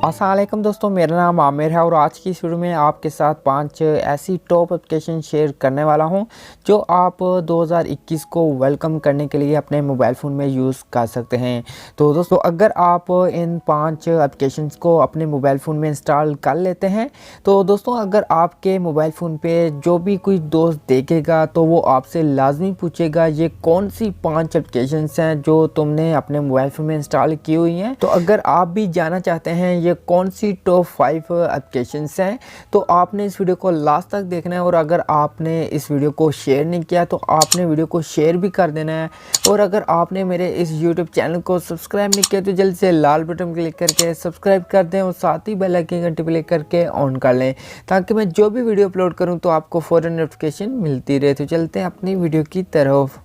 अस्सलाम वालेकुम दोस्तों, मेरा नाम आमिर है और आज की इस वीडियो में आपके साथ 5 ऐसी टॉप एप्लीकेशन शेयर करने वाला हूं जो आप 2021 को वेलकम करने के लिए अपने मोबाइल फ़ोन में यूज़ कर सकते हैं। तो दोस्तों, अगर आप इन 5 एप्लीकेशंस को अपने मोबाइल फ़ोन में इंस्टॉल कर लेते हैं तो दोस्तों, अगर आपके मोबाइल फ़ोन पे जो भी कोई दोस्त देखेगा तो वो आपसे लाजमी पूछेगा ये कौन सी 5 एप्लीकेशंस हैं जो तुमने अपने मोबाइल फ़ोन में इंस्टॉल की हुई हैं। तो अगर आप भी जानना चाहते हैं ये कौन सी टॉप 5 एप्लीकेशंस हैं तो आपने इस वीडियो को लास्ट तक देखना है। और अगर आपने इस वीडियो को शेयर नहीं किया तो आपने वीडियो को शेयर भी कर देना है। और अगर आपने मेरे इस यूट्यूब चैनल को सब्सक्राइब नहीं किया तो जल्द से लाल बटन क्लिक करके सब्सक्राइब कर दें और साथ ही बेल आइकन घंटी क्लिक करके ऑन कर लें ताकि मैं जो भी वीडियो अपलोड करूँ तो आपको फ़ौरन नोटिफिकेशन मिलती रहे। तो चलते हैं अपनी वीडियो की तरफ।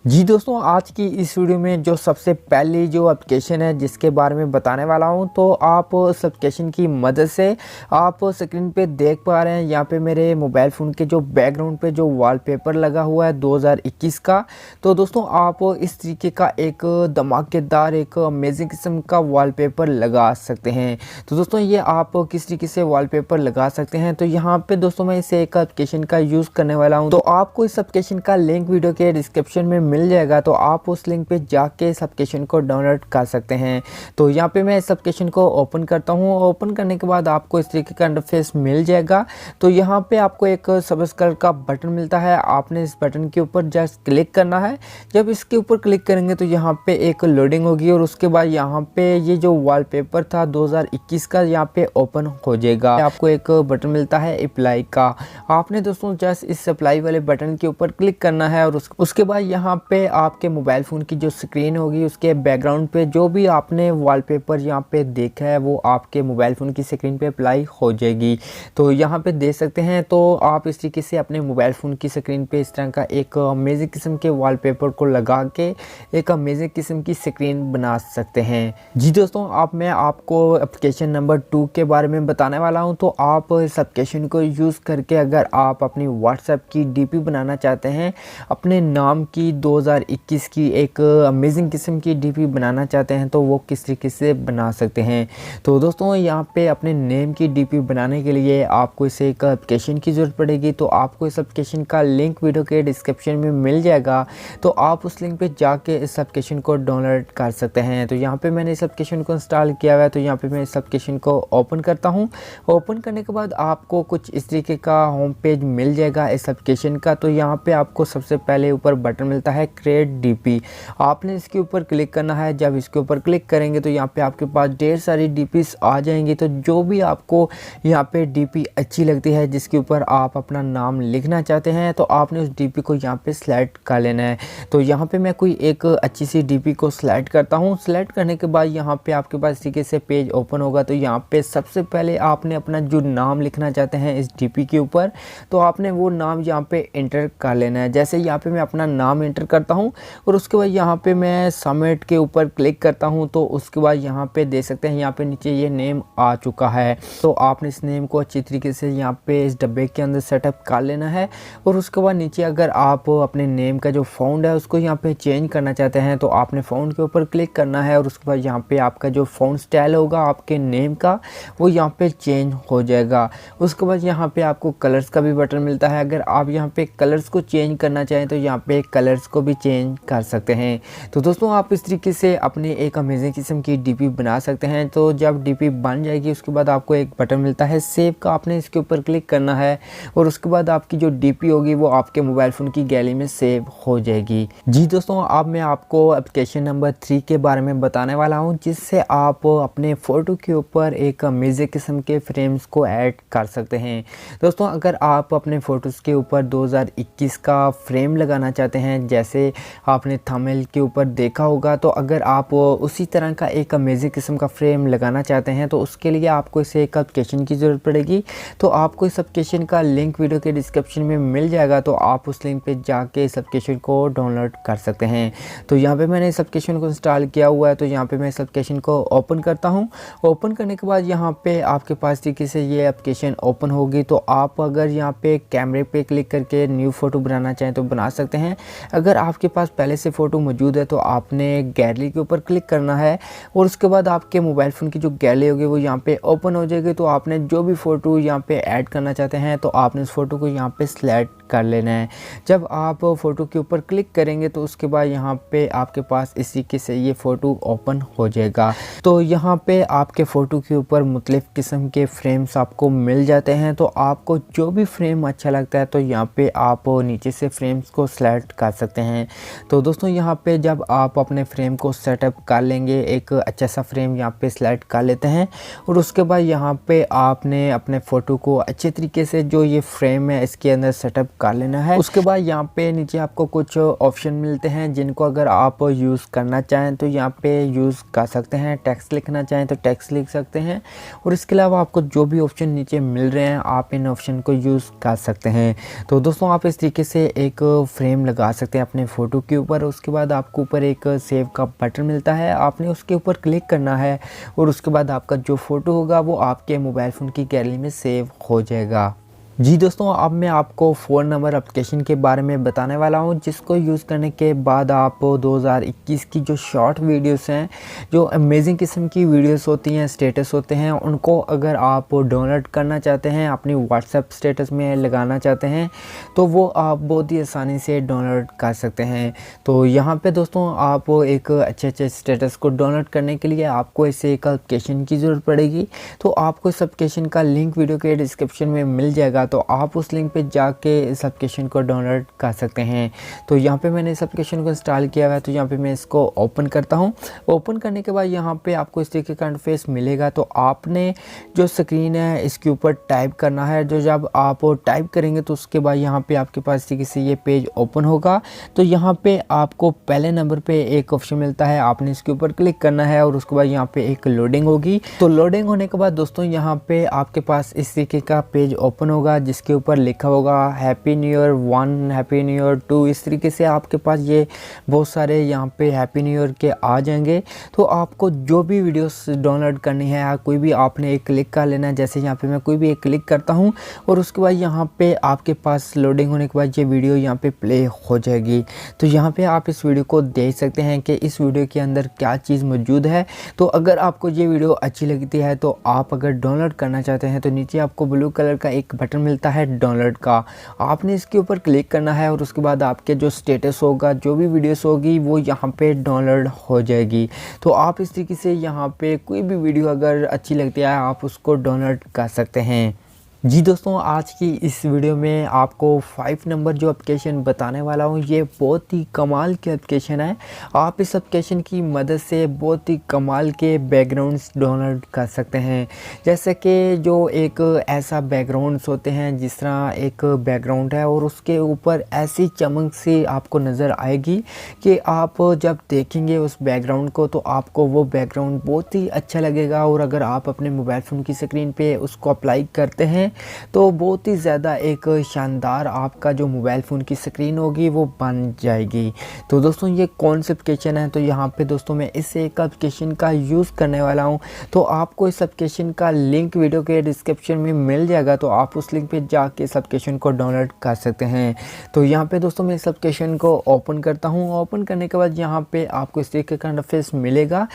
जी दोस्तों, आज की इस वीडियो में जो सबसे पहली जो एप्लीकेशन है जिसके बारे में बताने वाला हूं तो आप उस एप्लीकेशन की मदद से आप स्क्रीन पे देख पा रहे हैं यहाँ पे मेरे मोबाइल फ़ोन के जो बैकग्राउंड पे जो वॉलपेपर लगा हुआ है 2021 का। तो दोस्तों, आप इस तरीके का एक धमाकेदार एक अमेजिंग किस्म का वॉलपेपर लगा सकते हैं। तो दोस्तों, ये आप किस तरीके से वॉलपेपर लगा सकते हैं तो यहाँ पे दोस्तों मैं इसे एक एप्लीकेशन का यूज़ करने वाला हूँ। तो आपको इस एप्लीकेशन का लिंक वीडियो के डिस्क्रिप्शन में मिल जाएगा, तो आप उस लिंक पे जाके इस एप्लीकेशन को डाउनलोड कर सकते हैं। तो यहाँ पे मैं इस एप्लीकेशन को ओपन करता हूँ। ओपन करने के बाद आपको इस तरीके का इंटरफेस मिल जाएगा। तो यहाँ पे आपको एक सब्ज कलर का बटन मिलता है, आपने इस बटन के ऊपर जस्ट क्लिक करना है। जब इसके ऊपर क्लिक करेंगे तो यहाँ पे एक लोडिंग होगी और उसके बाद यहाँ पे ये जो वॉलपेपर था 2021 का यहाँ पे ओपन हो जाएगा। आपको एक बटन मिलता है अप्लाई का, आपने दोस्तों जस्ट इस अप्लाई वाले बटन के ऊपर क्लिक करना है और उसके बाद यहाँ पे आपके मोबाइल फ़ोन की जो स्क्रीन होगी उसके बैकग्राउंड पे जो भी आपने वॉलपेपर यहाँ पे देखा है वो आपके मोबाइल फ़ोन की स्क्रीन पे अप्लाई हो जाएगी। तो यहाँ पे देख सकते हैं। तो आप इस तरीके से अपने मोबाइल फ़ोन की स्क्रीन पे इस तरह का एक अमेजिंग किस्म के वॉलपेपर को लगा के एक अमेजिंग किस्म की स्क्रीन बना सकते हैं। जी दोस्तों, अब मैं आपको एप्लीकेशन नंबर 2 के बारे में बताने वाला हूँ। तो आप इस एप्लीकेशन को यूज़ करके अगर आप अपनी व्हाट्सएप की डीपी बनाना चाहते हैं, अपने नाम की 2021 की एक अमेजिंग किस्म की डीपी बनाना चाहते हैं तो वो किस तरीके से बना सकते हैं। तो दोस्तों, यहाँ पे अपने नेम की डीपी बनाने के लिए आपको इसे एक एप्लीकेशन की ज़रूरत पड़ेगी। तो आपको इस एप्लीकेशन का लिंक वीडियो के डिस्क्रिप्शन में मिल जाएगा, तो आप उस लिंक पे जाके इस एप्लीकेशन को डाउनलोड कर सकते हैं। तो यहाँ पे मैंने इस एप्लीकेशन को इंस्टॉल किया हुआ है। तो यहाँ पे मैं इस एप्लीकेशन को ओपन करता हूँ। ओपन करने के बाद आपको कुछ इस तरीके का होम पेज मिल जाएगा इस एप्लीकेशन का। तो यहाँ पे आपको सबसे पहले ऊपर बटन मिलता है क्रिएट डीपी, आपने इसके ऊपर क्लिक करना है। जब इसके ऊपर क्लिक करेंगे तो यहाँ पे आपके पास ढेर सारी डीपीस आ जाएंगी। तो जो भी आपको यहाँ पे डीपी अच्छी लगती है जिसके ऊपर आप अपना नाम लिखना चाहते हैं तो आपने उस डीपी को यहाँ पे सिलेक्ट कर लेना है। तो यहाँ पे मैं कोई एक अच्छी सी डीपी को सिलेक्ट करता हूँ। सिलेक्ट करने के बाद यहाँ पे आपके पास इस तरीके से पेज ओपन होगा। तो यहाँ पे सबसे पहले आपने अपना जो नाम लिखना चाहते हैं इस डीपी के ऊपर तो आपने वो नाम यहाँ पे एंटर कर लेना है। जैसे यहाँ पे मैं अपना नाम एंटर करता हूँ और उसके बाद यहाँ पे मैं सबमिट के ऊपर क्लिक करता हूँ तो उसके बाद यहाँ पे देख सकते हैं यहाँ पे नीचे ये नेम आ चुका है। तो आपने इस नेम को अच्छी तरीके से यहाँ पे इस डब्बे के अंदर सेटअप कर लेना है। और उसके बाद नीचे अगर आप अपने नेम का जो फ़ॉन्ट है उसको यहाँ पे चेंज करना चाहते हैं तो आपने फ़ॉन्ट के ऊपर क्लिक करना है और उसके बाद यहाँ पे आपका जो फ़ॉन्ट स्टाइल होगा आपके नेम का वो यहाँ पे चेंज हो जाएगा। उसके बाद यहाँ पे आपको कलर्स का भी बटन मिलता है, अगर आप यहाँ पे कलर्स को चेंज करना चाहें तो यहाँ पे कलर्स को भी चेंज कर सकते हैं। तो दोस्तों, आप इस तरीके से अपनी एक अमेजिंग किस्म की डीपी बना सकते हैं। तो जब डीपी बन जाएगी उसके बाद आपको एक बटन मिलता है सेव का, आपने इसके ऊपर क्लिक करना है और उसके बाद आपकी जो डीपी होगी वो आपके मोबाइल फ़ोन की गैलरी में सेव हो जाएगी। जी दोस्तों, अब मैं आपको एप्लीकेशन नंबर 3 के बारे में बताने वाला हूँ जिससे आप अपने फ़ोटो के ऊपर एक अमेजिंग किस्म के फ्रेम्स को ऐड कर सकते हैं। दोस्तों, अगर आप अपने फ़ोटोज़ के ऊपर 2021 का फ्रेम लगाना चाहते हैं जैसे आपने थंबनेल के ऊपर देखा होगा, तो अगर आप उसी तरह का एक अमेजिंग किस्म का फ्रेम लगाना चाहते हैं तो उसके लिए आपको इसे एक एप्लीकेशन की ज़रूरत पड़ेगी। तो आपको इस एप्लीकेशन का लिंक वीडियो के डिस्क्रिप्शन में मिल जाएगा, तो आप उस लिंक पे जाके इस एप्लीकेशन को डाउनलोड कर सकते हैं। तो यहाँ पे मैंने इस एप्लीकेशन को इंस्टॉल किया हुआ है। तो यहाँ पे मैं इस एप्लीकेशन को ओपन करता हूँ। ओपन करने के बाद यहाँ पे आपके पास तरीके से ये एप्लीकेशन ओपन होगी। तो आप अगर यहाँ पे कैमरे पे क्लिक करके न्यू फ़ोटो बनाना चाहें तो बना सकते हैं। अगर आपके पास पहले से फ़ोटो मौजूद है तो आपने गैलरी के ऊपर क्लिक करना है और उसके बाद आपके मोबाइल फ़ोन की जो गैलरी होगी वो यहाँ पे ओपन हो जाएगी। तो आपने जो भी फ़ोटो यहाँ पे ऐड करना चाहते हैं तो आपने उस फ़ोटो को यहाँ पे सिलेक्ट कर लेना है। जब आप फ़ोटो के ऊपर क्लिक करेंगे तो उसके बाद यहाँ पे आपके पास इस तरीके से ये फ़ोटो ओपन हो जाएगा। तो यहाँ पे आपके फ़ोटो के ऊपर मुख्तलिफ़ किस्म के फ्रेम्स आपको मिल जाते हैं। तो आपको जो भी फ्रेम अच्छा लगता है तो यहाँ पे आप नीचे से फ्रेम्स को सेलेक्ट कर सकते हैं। तो दोस्तों यहाँ पे जब आप अपने फ्रेम को सेटअप कर लेंगे, एक अच्छा सा फ्रेम यहाँ पे सेलेक्ट कर लेते हैं और उसके बाद यहाँ पे आपने अपने फ़ोटो को अच्छे तरीके से जो ये फ्रेम है इसके अंदर सेटअप कर लेना है। उसके बाद यहाँ पे नीचे आपको कुछ ऑप्शन मिलते हैं जिनको अगर आप यूज़ करना चाहें तो यहाँ पे यूज़ कर सकते हैं। टेक्स्ट लिखना चाहें तो टेक्स्ट लिख सकते हैं और इसके अलावा आपको जो भी ऑप्शन नीचे मिल रहे हैं आप इन ऑप्शन को यूज़ कर सकते हैं। तो दोस्तों आप इस तरीके से एक फ्रेम लगा सकते हैं अपने फ़ोटो के ऊपर। उसके बाद आपको ऊपर एक सेव का बटन मिलता है, आपने उसके ऊपर क्लिक करना है और उसके बाद आपका जो फ़ोटो होगा वो आपके मोबाइल फ़ोन की गैलरी में सेव हो जाएगा। जी दोस्तों, अब मैं आपको फ़ोन नंबर एप्लीकेशन के बारे में बताने वाला हूं जिसको यूज़ करने के बाद आप 2021 की जो शॉर्ट वीडियोस हैं, जो अमेजिंग किस्म की वीडियोस होती हैं, स्टेटस होते हैं, उनको अगर आप डाउनलोड करना चाहते हैं, अपनी व्हाट्सएप स्टेटस में लगाना चाहते हैं तो वो आप बहुत ही आसानी से डाउनलोड कर सकते हैं। तो यहाँ पर दोस्तों आप एक अच्छे स्टेटस को डाउनलोड करने के लिए आपको इसे एक एप्लीकेशन की ज़रूरत पड़ेगी। तो आपको इस एप्लीकेशन का लिंक वीडियो के डिस्क्रिप्शन में मिल जाएगा, तो आप उस लिंक पे जाके इस एप्लीकेशन को डाउनलोड कर सकते हैं। तो यहाँ पे मैंने इस एप्लीकेशन को इंस्टॉल किया हुआ है, तो यहाँ पे मैं इसको ओपन करता हूँ। ओपन करने के बाद यहाँ पे आपको इस तरीके का इंटरफेस मिलेगा। तो आपने जो स्क्रीन है इसके ऊपर टाइप करना है। जो जब आप टाइप करेंगे तो उसके बाद यहाँ पे आपके पास इस तरीके से ये पेज ओपन होगा। तो यहाँ पे आपको पहले नंबर पे एक ऑप्शन मिलता है, आपने इसके ऊपर क्लिक करना है और उसके बाद यहाँ पे एक लोडिंग होगी। तो लोडिंग होने के बाद दोस्तों यहाँ पे आपके पास इस तरीके का पेज ओपन होगा जिसके ऊपर लिखा होगा happy new year 1, happy new year 2। इस तरीके से आपके पास ये बहुत सारे यहाँ पे हैप्पी न्यू ईयर के आ जाएंगे। तो आपको जो भी वीडियोस डाउनलोड करनी है, कोई भी आपने एक क्लिक कर लेना है। जैसे यहाँ पे मैं कोई भी एक क्लिक करता हूँ और उसके बाद यहाँ पे आपके पास लोडिंग होने के बाद ये वीडियो यहाँ पे प्ले हो जाएगी। तो यहाँ पे आप इस वीडियो को देख सकते हैं कि इस वीडियो के अंदर क्या चीज़ मौजूद है। तो अगर आपको ये वीडियो अच्छी लगती है तो आप अगर डाउनलोड करना चाहते हैं तो नीचे आपको ब्लू कलर का एक बटन मिलता है डाउनलोड का, आपने इसके ऊपर क्लिक करना है और उसके बाद आपके जो स्टेटस होगा, जो भी वीडियोस होगी वो यहाँ पे डाउनलोड हो जाएगी। तो आप इस तरीके से यहाँ पे कोई भी वीडियो अगर अच्छी लगती है आप उसको डाउनलोड कर सकते हैं। जी दोस्तों, आज की इस वीडियो में आपको 5 नंबर जो एप्लीकेशन बताने वाला हूँ ये बहुत ही कमाल की एप्लीकेशन है। आप इस एप्लीकेशन की मदद से बहुत ही कमाल के बैकग्राउंड्स डाउनलोड कर सकते हैं। जैसे कि जो एक ऐसा बैकग्राउंड्स होते हैं, जिस तरह एक बैकग्राउंड है और उसके ऊपर ऐसी चमक सी आपको नज़र आएगी कि आप जब देखेंगे उस बैकग्राउंड को तो आपको वो बैकग्राउंड बहुत ही अच्छा लगेगा। और अगर आप अपने मोबाइल फ़ोन की स्क्रीन पे उसको अप्लाई करते हैं तो बहुत ही ज़्यादा एक शानदार आपका जो मोबाइल फ़ोन की स्क्रीन होगी वो बन जाएगी। तो दोस्तों ये कौन सी एप्लीकेशन है, तो यहाँ पे दोस्तों मैं इस एक एप्लीकेशन का यूज़ करने वाला हूँ। तो आपको इस एप्लीकेशन का लिंक वीडियो के डिस्क्रिप्शन में मिल जाएगा, तो आप उस लिंक पे जाके इस एप्लीकेशन को डाउनलोड कर सकते हैं। तो यहाँ पे दोस्तों मैं इस एप्लीकेशन को ओपन करता हूँ। ओपन करने के बाद यहाँ पे आपको इस तरीके का इंटरफेस मिलेगा।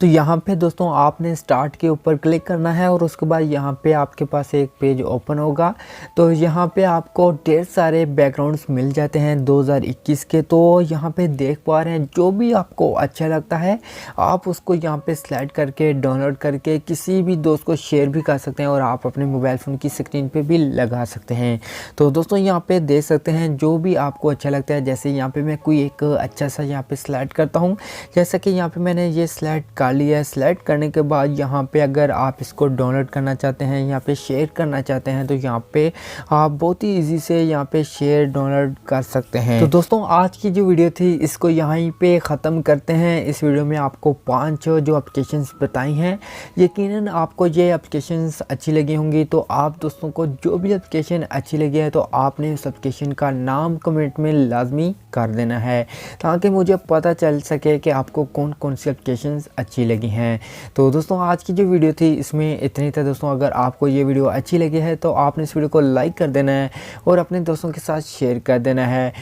तो यहाँ पे दोस्तों आपने स्टार्ट के ऊपर क्लिक करना है और उसके बाद यहाँ पे आपके पास एक पेज ओपन होगा। तो यहाँ पे आपको ढेर सारे बैकग्राउंड्स मिल जाते हैं 2021 के। तो यहाँ पे देख पा रहे हैं जो भी आपको अच्छा लगता है आप उसको यहाँ पे स्लाइड करके डाउनलोड करके किसी भी दोस्त को शेयर भी कर सकते हैं और आप अपने मोबाइल फ़ोन की स्क्रीन पे भी लगा सकते हैं। तो दोस्तों यहाँ पे देख सकते हैं जो भी आपको अच्छा लगता है। जैसे यहाँ पे मैं कोई एक अच्छा सा यहाँ पे स्लाइड करता हूँ। जैसा कि यहाँ पे मैंने ये स्लाइड लिया है। सेलेक्ट करने के बाद यहाँ पे अगर आप इसको डाउनलोड करना चाहते हैं, यहाँ पे शेयर करना चाहते हैं, तो यहाँ पे आप बहुत ही इजी से यहाँ पे शेयर डाउनलोड कर सकते हैं। तो दोस्तों आज की जो वीडियो थी इसको यहाँ पे ख़त्म करते हैं। इस वीडियो में आपको 5 जो एप्लीकेशंस बताई हैं, यकीनन आपको ये एप्लीकेशंस अच्छी लगी होंगी। तो आप दोस्तों को जो भी एप्लीकेशन अच्छी लगी है तो आपने उस एप्लीकेशन का नाम कमेंट में लाजमी कर देना है, ताकि मुझे पता चल सके कि आपको कौन कौन सी एप्लीकेशंस अच्छी लगी हैं। तो दोस्तों आज की जो वीडियो थी इसमें इतनी था। दोस्तों अगर आपको ये वीडियो अच्छी लगी है तो आपने इस वीडियो को लाइक कर देना है और अपने दोस्तों के साथ शेयर कर देना है।